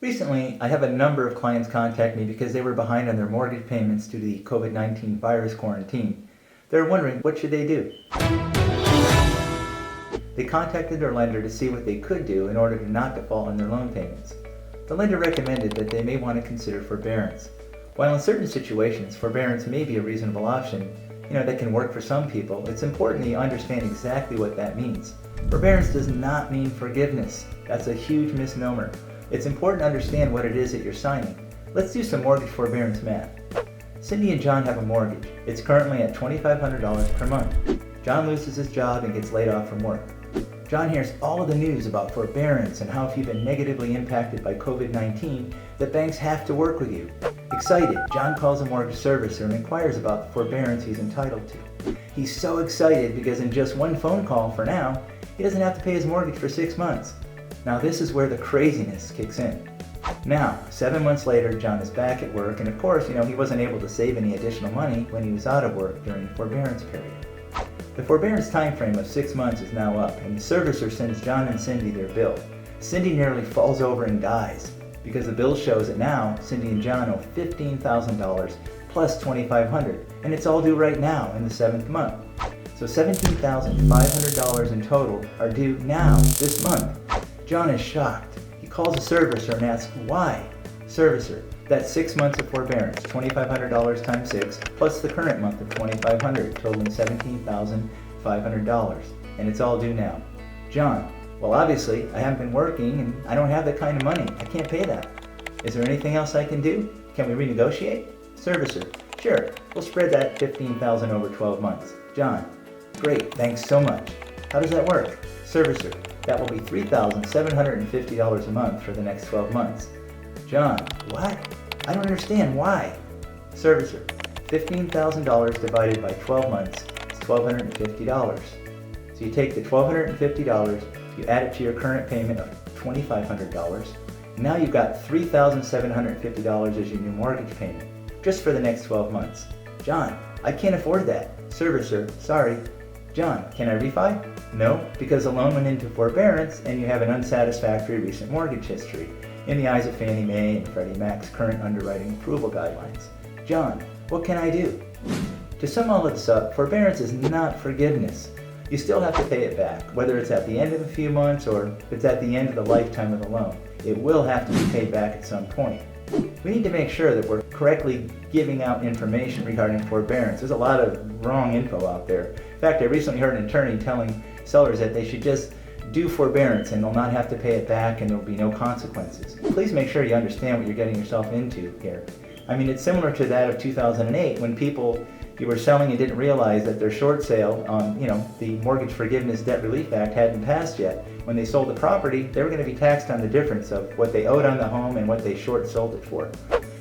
Recently, I have a number of clients contact me because they were behind on their mortgage payments due to the COVID-19 virus quarantine. They're wondering, what should they do? They contacted their lender to see what they could do in order to not default on their loan payments. The lender recommended that they may want to consider forbearance. While in certain situations, forbearance may be a reasonable option, that can work for some people, it's important that you understand exactly what that means. Forbearance does not mean forgiveness. That's a huge misnomer. It's important to understand what it is that you're signing. Let's do some mortgage forbearance math. Cindy and John have a mortgage. It's currently at $2,500 per month. John loses his job and gets laid off from work. John hears all of the news about forbearance and how if you've been negatively impacted by COVID-19, the banks have to work with you. Excited, John calls a mortgage servicer and inquires about the forbearance he's entitled to. He's so excited because in just one phone call for now, he doesn't have to pay his mortgage for 6 months. Now this is where the craziness kicks in. Now, 7 months later, John is back at work, and of course, he wasn't able to save any additional money when he was out of work during the forbearance period. The forbearance time frame of 6 months is now up, and the servicer sends John and Cindy their bill. Cindy nearly falls over and dies because the bill shows that now Cindy and John owe $15,000 plus $2,500, and it's all due right now in the 7th month. So $17,500 in total are due now this month. John is shocked. He calls the servicer and asks, why? Servicer, that's 6 months of forbearance, $2,500 times 6, plus the current month of $2,500, totaling $17,500, and it's all due now. John, well obviously, I haven't been working and I don't have that kind of money. I can't pay that. Is there anything else I can do? Can we renegotiate? Servicer, sure, we'll spread that $15,000 over 12 months. John, great, thanks so much. How does that work? Servicer, that will be $3,750 a month for the next 12 months. John, what? I don't understand, why? Servicer, $15,000 divided by 12 months is $1,250. So you take the $1,250, you add it to your current payment of $2,500, and now you've got $3,750 as your new mortgage payment, just for the next 12 months. John, I can't afford that. Servicer, sorry. John, can I refi? No, because the loan went into forbearance and you have an unsatisfactory recent mortgage history in the eyes of Fannie Mae and Freddie Mac's current underwriting approval guidelines. John, what can I do? To sum all of this up, forbearance is not forgiveness. You still have to pay it back, whether it's at the end of a few months or if it's at the end of the lifetime of the loan. It will have to be paid back at some point. We need to make sure that we're correctly giving out information regarding forbearance. There's a lot of wrong info out there. In fact, I recently heard an attorney telling sellers that they should just do forbearance and they'll not have to pay it back and there will be no consequences. Please make sure you understand what you're getting yourself into here. I mean, it's similar to that of 2008 when you were selling and didn't realize that their short sale on, the Mortgage Forgiveness Debt Relief Act hadn't passed yet. When they sold the property, they were going to be taxed on the difference of what they owed on the home and what they short sold it for.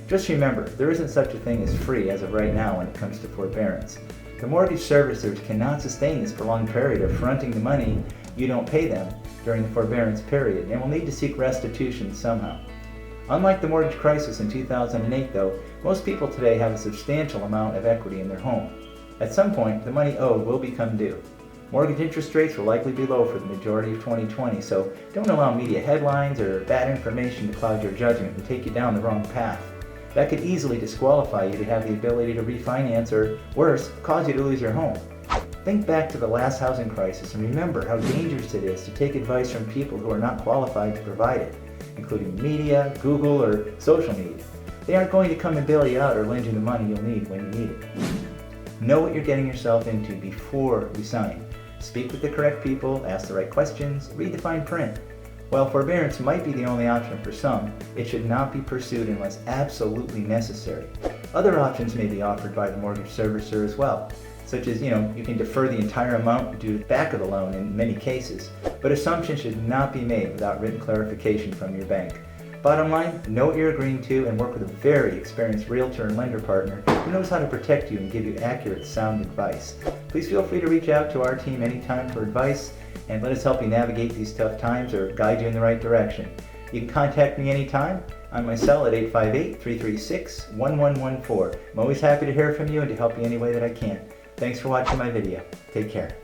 Just remember, there isn't such a thing as free as of right now when it comes to forbearance. The mortgage servicers cannot sustain this prolonged period of fronting the money you don't pay them during the forbearance period and will need to seek restitution somehow. Unlike the mortgage crisis in 2008 though, most people today have a substantial amount of equity in their home. At some point, the money owed will become due. Mortgage interest rates will likely be low for the majority of 2020, so don't allow media headlines or bad information to cloud your judgment and take you down the wrong path. That could easily disqualify you to have the ability to refinance or, worse, cause you to lose your home. Think back to the last housing crisis and remember how dangerous it is to take advice from people who are not qualified to provide it, including media, Google, or social media. They aren't going to come and bail you out or lend you the money you'll need when you need it. Know what you're getting yourself into before you sign. Speak with the correct people, ask the right questions, read the fine print. While forbearance might be the only option for some, it should not be pursued unless absolutely necessary. Other options may be offered by the mortgage servicer as well, such as, you can defer the entire amount due back of the loan in many cases, but assumptions should not be made without written clarification from your bank. Bottom line, know what you're agreeing to and work with a very experienced realtor and lender partner who knows how to protect you and give you accurate, sound advice. Please feel free to reach out to our team anytime for advice and let us help you navigate these tough times or guide you in the right direction. You can contact me anytime on my cell at 858-336-1114. I'm always happy to hear from you and to help you any way that I can. Thanks for watching my video. Take care.